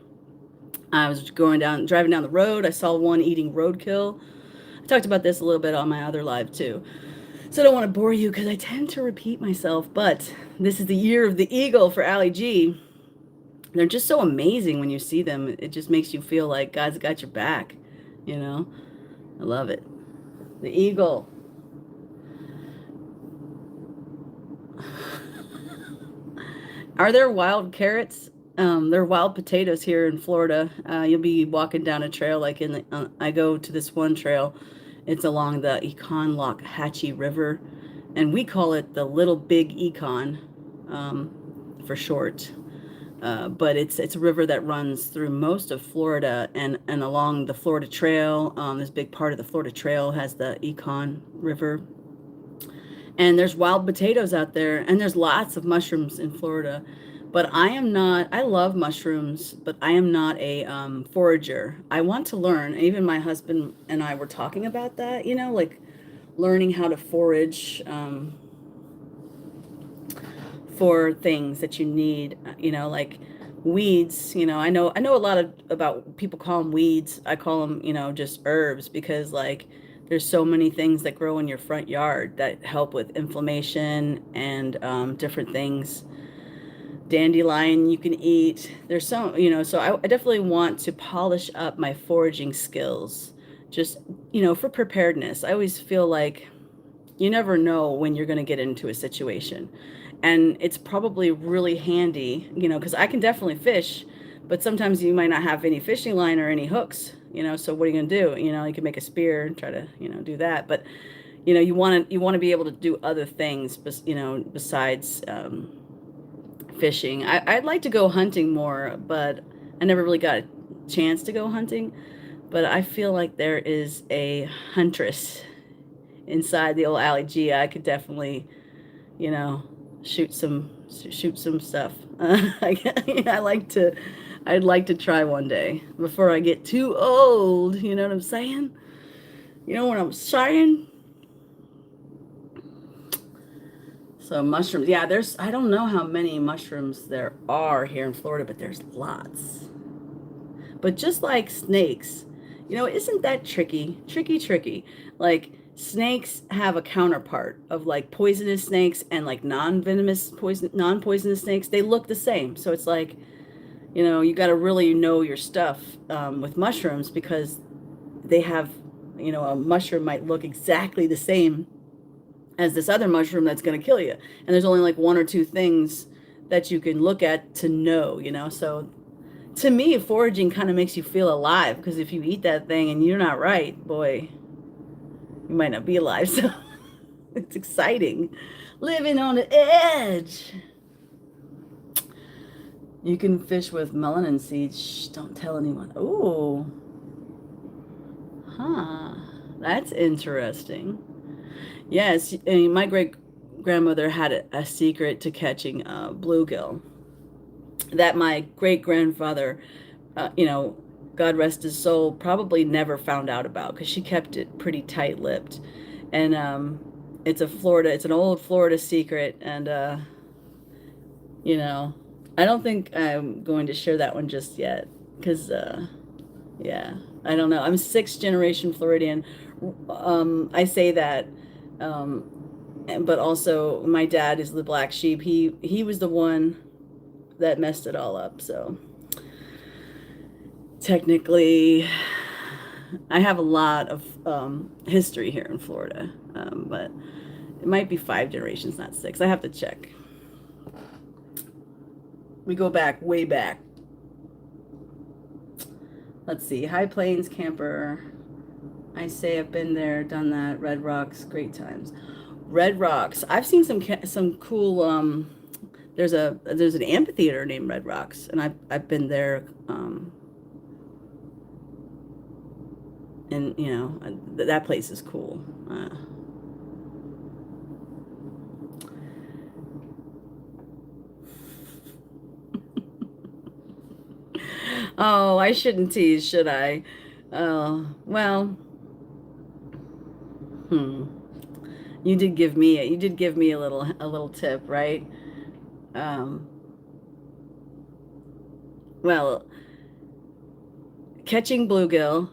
I was driving down the road. I saw one eating roadkill. I talked about this a little bit on my other live too. So I don't want to bore you because I tend to repeat myself, but this is the year of the eagle for AllyG. They're just so amazing when you see them. It just makes you feel like God's got your back, you know? I love it. The eagle. Are there wild carrots? There are wild potatoes here in Florida. You'll be walking down a trail like I go to this one trail. It's along the Econlockhatchee River, and we call it the Little Big Econ for short. But it's a river that runs through most of Florida and along the Florida Trail. This big part of the Florida Trail has the Econ River. And there's wild potatoes out there, and there's lots of mushrooms in Florida. But I love mushrooms, but I am not a forager. I want to learn. Even my husband and I were talking about that, like learning how to forage for things that you need, like weeds. I know a lot about people call them weeds. I call them, just herbs because like there's so many things that grow in your front yard that help with inflammation and different things. Dandelion you can eat. There's so I definitely want to polish up my foraging skills just, for preparedness. I always feel like you never know when you're going to get into a situation. And it's probably really handy, because I can definitely fish, but sometimes you might not have any fishing line or any hooks, so what are you going to do? You can make a spear and try to, do that. But, you want to be able to do other things, besides fishing. I'd like to go hunting more, but I never really got a chance to go hunting. But I feel like there is a huntress inside the old AllyG. I could definitely, shoot some stuff. I'd like to try one day before I get too old. You know what I'm saying? You know what I'm saying? So mushrooms, yeah, I don't know how many mushrooms there are here in Florida, but there's lots. But just like snakes, isn't that tricky? Tricky. Like snakes have a counterpart of like poisonous snakes and like non-poisonous snakes. They look the same. So it's like, you got to really know your stuff with mushrooms because they have, a mushroom might look exactly the same as this other mushroom that's going to kill you. And there's only like one or two things that you can look at to know, So to me, foraging kind of makes you feel alive because if you eat that thing and you're not right, boy, you might not be alive. So It's exciting. Living on the edge. You can fish with melanin seeds. Shh, don't tell anyone. Ooh. Huh. That's interesting. Yes, and my great grandmother had a secret to catching bluegill that my great grandfather, God rest his soul, probably never found out about because she kept it pretty tight lipped. And it's an old Florida secret. And, you know, I don't think I'm going to share that one just yet because, yeah, I don't know. I'm sixth generation Floridian. I say that, but also my dad is the black sheep. He was the one that messed it all up. So technically, I have a lot of history here in Florida, but it might be 5 generations, not 6. I have to check. We go back, way back. Let's see. High Plains camper. I say I've been there, done that. Red Rocks, great times. Red Rocks. I've seen some cool. There's an amphitheater named Red Rocks, and I've been there. And that place is cool. Oh, I shouldn't tease, should I? Well, hmm. You did give me a little tip, right? Um, well, catching bluegill,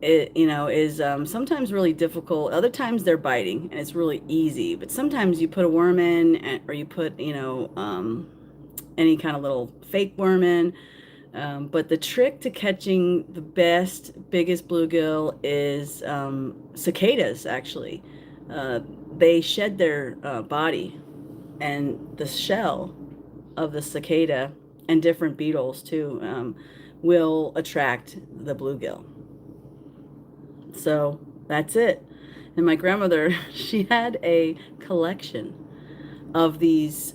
is sometimes really difficult. Other times they're biting and it's really easy. But sometimes you put a worm in, or you put, any kind of little fake worm in. But the trick to catching the biggest bluegill is cicadas, actually. They shed their body, and the shell of the cicada and different beetles, too, will attract the bluegill. So that's it. And my grandmother, she had a collection of these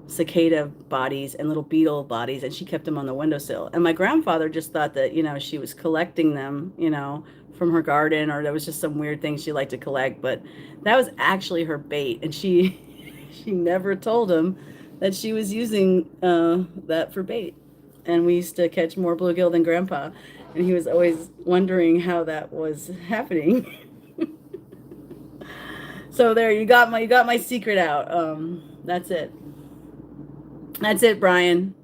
cicada bodies and little beetle bodies, and she kept them on the windowsill. And my grandfather just thought that, she was collecting them, from her garden, or there was just some weird thing she liked to collect. But that was actually her bait, and she she never told him that she was using that for bait. And we used to catch more bluegill than Grandpa, and he was always wondering how that was happening. So there, you got my secret out. That's it. That's it, Brian.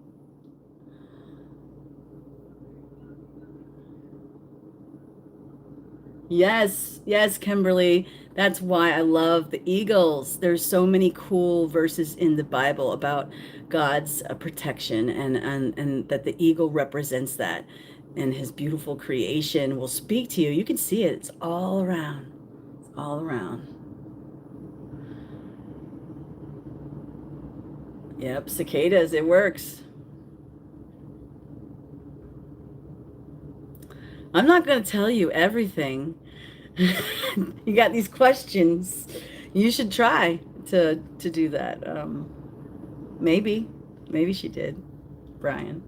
Yes, yes, Kimberly. That's why I love the eagles. There's so many cool verses in the Bible about God's protection, and that the eagle represents that, and his beautiful creation will speak to you. You can see it. It's all around. It's all around. Yep, cicadas, it works. I'm not going to tell you everything. You got these questions. You should try to do that. Maybe, maybe she did, Brian.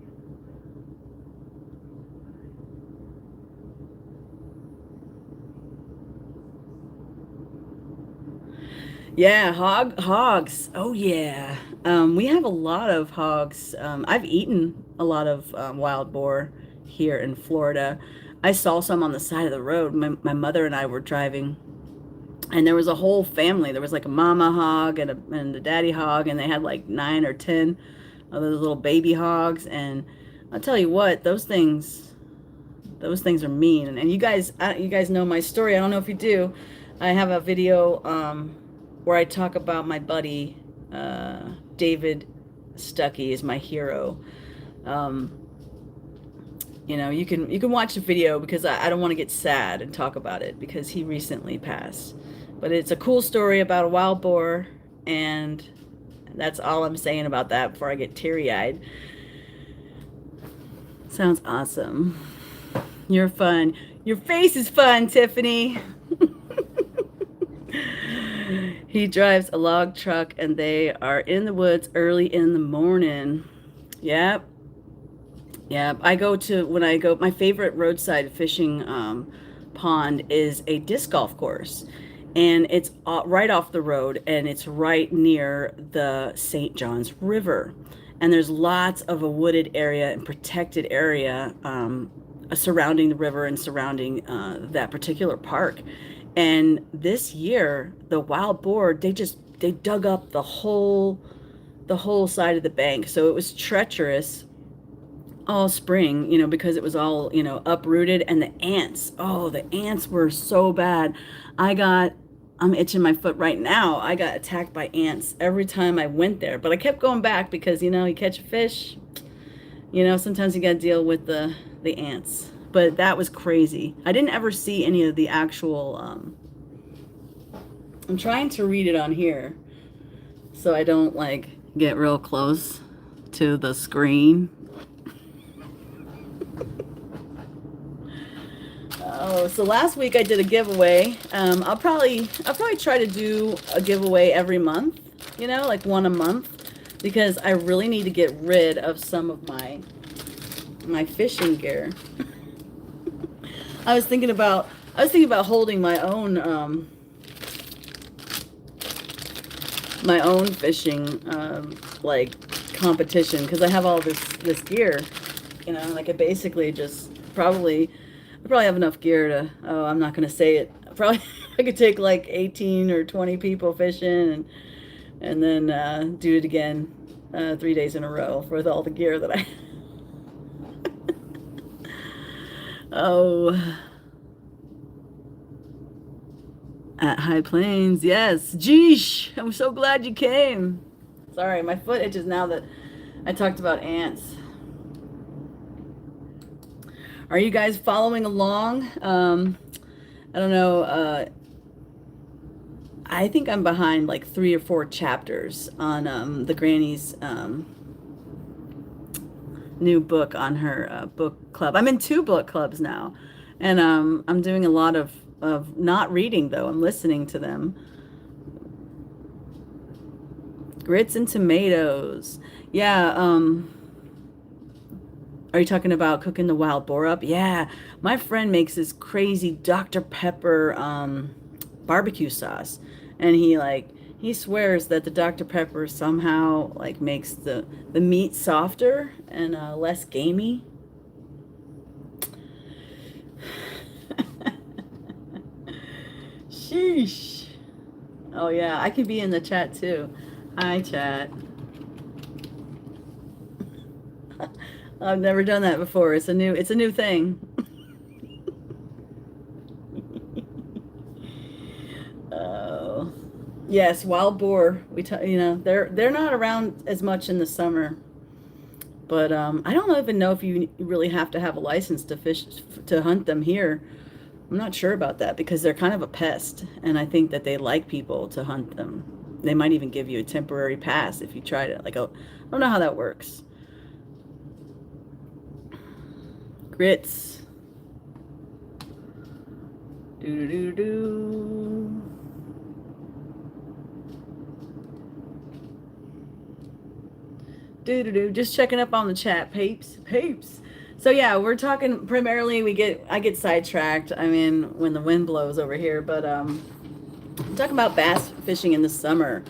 Yeah, hogs. Oh yeah. We have a lot of hogs. I've eaten a lot of wild boar here in Florida. I saw some on the side of the road. My mother and I were driving, and there was a whole family. There was like a mama hog and a daddy hog, and they had like 9 or 10 of those little baby hogs. And I'll tell you what, those things are mean. And you guys know my story. I don't know if you do. I have a video where I talk about my buddy David Stuckey is my hero. Um, you can watch the video because I don't want to get sad and talk about it because he recently passed. But it's a cool story about a wild boar, and that's all I'm saying about that before I get teary-eyed. Sounds awesome. You're fun. Your face is fun, Tiffany. He drives a log truck and they are in the woods early in the morning. Yep. Yeah, when I go, my favorite roadside fishing pond is a disc golf course. And it's right off the road and it's right near the St. Johns River. And there's lots of a wooded area and protected area surrounding the river and surrounding that particular park. And this year, the wild boar, they dug up the whole side of the bank. So it was treacherous all spring, because it was all, uprooted. And the ants, oh, the ants were so bad. I'm itching my foot right now. I got attacked by ants every time I went there, but I kept going back because, you catch a fish, sometimes you got to deal with the ants. But that was crazy. I didn't ever see any of the actual, I'm trying to read it on here so I don't like get real close to the screen. Oh, so last week I did a giveaway. I'll probably try to do a giveaway every month, like one a month, because I really need to get rid of some of my fishing gear. I was thinking about holding my own fishing like competition, because I have all this gear, like I basically just I probably have enough gear to, oh, I'm not going to say it. Probably I could take like 18 or 20 people fishing and then do it again 3 days in a row with all the gear that I Oh, at High Plains, yes. Geesh, I'm so glad you came. Sorry, my foot itches now that I talked about ants. Are you guys following along? I don't know. I think I'm behind like 3 or 4 chapters on the Granny's new book on her book club. I'm in 2 book clubs now, and I'm doing a lot of not reading though. I'm listening to them. Grits and tomatoes. Yeah. Are you talking about cooking the wild boar up? Yeah, my friend makes this crazy Dr. Pepper barbecue sauce, and he swears that the Dr. Pepper somehow like makes the meat softer and less gamey. Sheesh. Oh yeah, I can be in the chat too. Hi, chat. I've never done that before. It's a new thing. Oh, yes, wild boar. They're not around as much in the summer, but I don't even know if you really have to have a license to hunt them here. I'm not sure about that because they're kind of a pest, and I think that they like people to hunt them. They might even give you a temporary pass if you try to. Like, oh, I don't know how that works. Grits. Do do do do. Do do do. Just checking up on the chat, peeps. So yeah, we're talking primarily. I get sidetracked. I mean, when the wind blows over here, but I'm talking about bass fishing in the summer,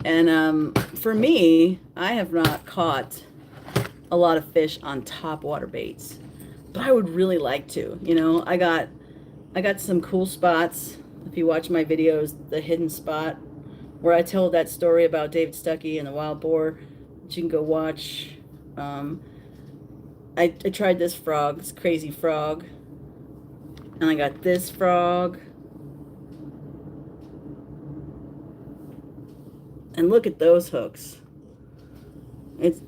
and for me, I have not caught a lot of fish on top water baits. But I would really like to. I got some cool spots. If you watch my videos, the hidden spot where I tell that story about David Stuckey and the wild boar, that you can go watch. I tried this frog, this crazy frog, and I got this frog. And look at those hooks. It's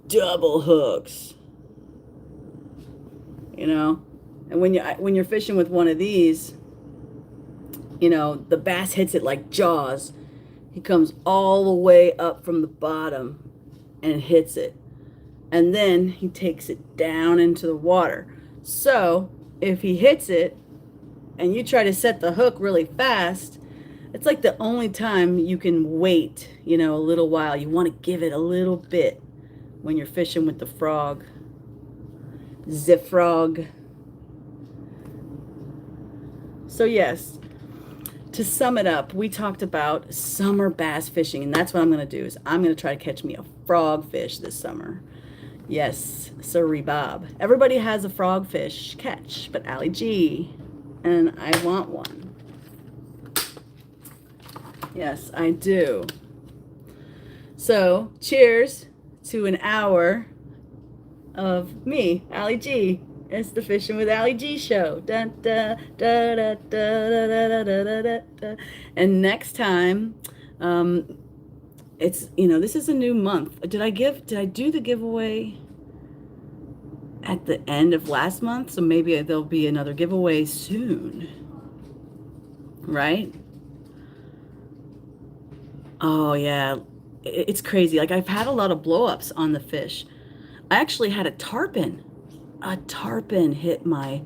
double hooks. And when you're fishing with one of these, the bass hits it like Jaws. He comes all the way up from the bottom and hits it, and then he takes it down into the water. So if he hits it and you try to set the hook really fast, It's like the only time you can wait, you know, a little while. You want to give it a little bit when you're fishing with the frog. The frog. So yes, to sum it up, we talked about summer bass fishing, and that's what I'm going to do is I'm going to try to catch me a frogfish this summer. Yes, sorry, Bob. Everybody has a frogfish catch, but AllyG, and I want one. Yes, I do. So, cheers to an hour of me, AllyG. It's the Fishing with AllyG show. Dun, da, da, da, da, da, da, da, da, da. And next time, it's, you know, this is a new month. Did I do the giveaway at the end of last month? So maybe there'll be another giveaway soon. Right? Oh yeah. It's crazy. Like I've had a lot of blow-ups on the fish. I actually had a tarpon hit my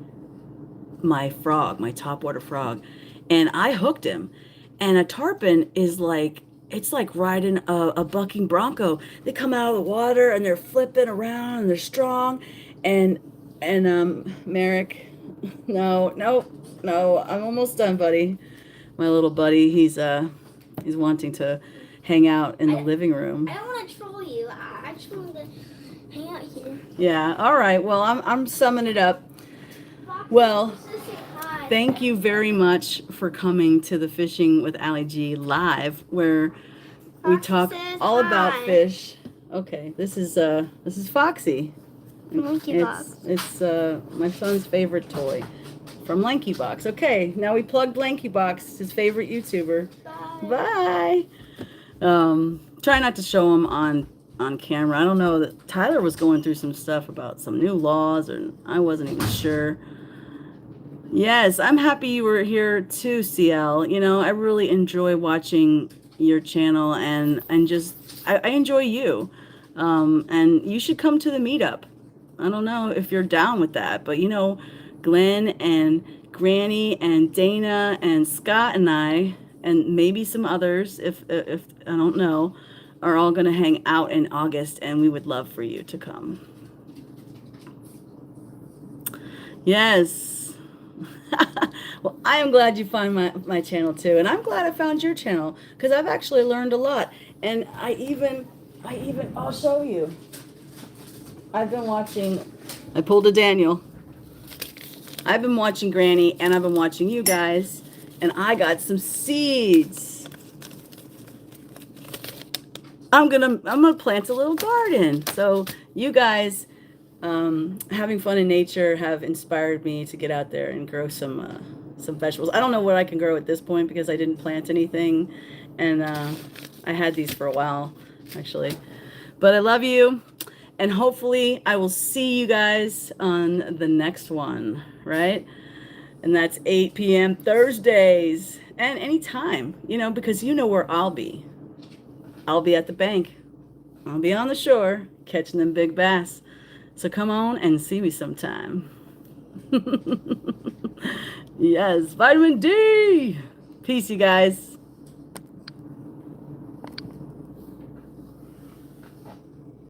frog, my topwater frog, and I hooked him. And a tarpon is like, it's like riding a bucking bronco. They come out of the water and they're flipping around and they're strong. And Merrick, no, I'm almost done, buddy. My little buddy, he's wanting to hang out in the living room. I don't want to troll you. I just want to hang out here. Yeah, all right. Well, I'm summing it up. Well, thank you very much for coming to the Fishing with AllyG live, where we talk all about fish. Okay, this is Foxy. It's my son's favorite toy from LankyBox. Okay, now we plugged LankyBox, his favorite YouTuber. Bye. Try not to show him on camera. I don't know, that Tyler was going through some stuff about some new laws, or I wasn't even sure. Yes, I'm happy you were here too, CL. You know, I really enjoy watching your channel, and just I enjoy you. And you should come to the meetup. I don't know if you're down with that, but you know, Glenn and Granny and Dana and Scott and I, and maybe some others, if I don't know, are all going to hang out in August, and we would love for you to come. Yes. Well, I am glad you find my channel too, and I'm glad I found your channel, because I've actually learned a lot. And I even I'll show you. I've been watching, I pulled a Daniel. I've been watching Granny, and I've been watching you guys, and I got some seeds. I'm gonna plant a little garden. So you guys having fun in nature have inspired me to get out there and grow some vegetables. I don't know what I can grow at this point because I didn't plant anything, and I had these for a while actually. But I love you, and hopefully I will see you guys on the next one, right? And that's 8 p.m. Thursdays, and anytime, you know, because you know where I'll be. I'll be at the bank. I'll be on the shore catching them big bass. So come on and see me sometime. Yes, vitamin D. Peace, you guys.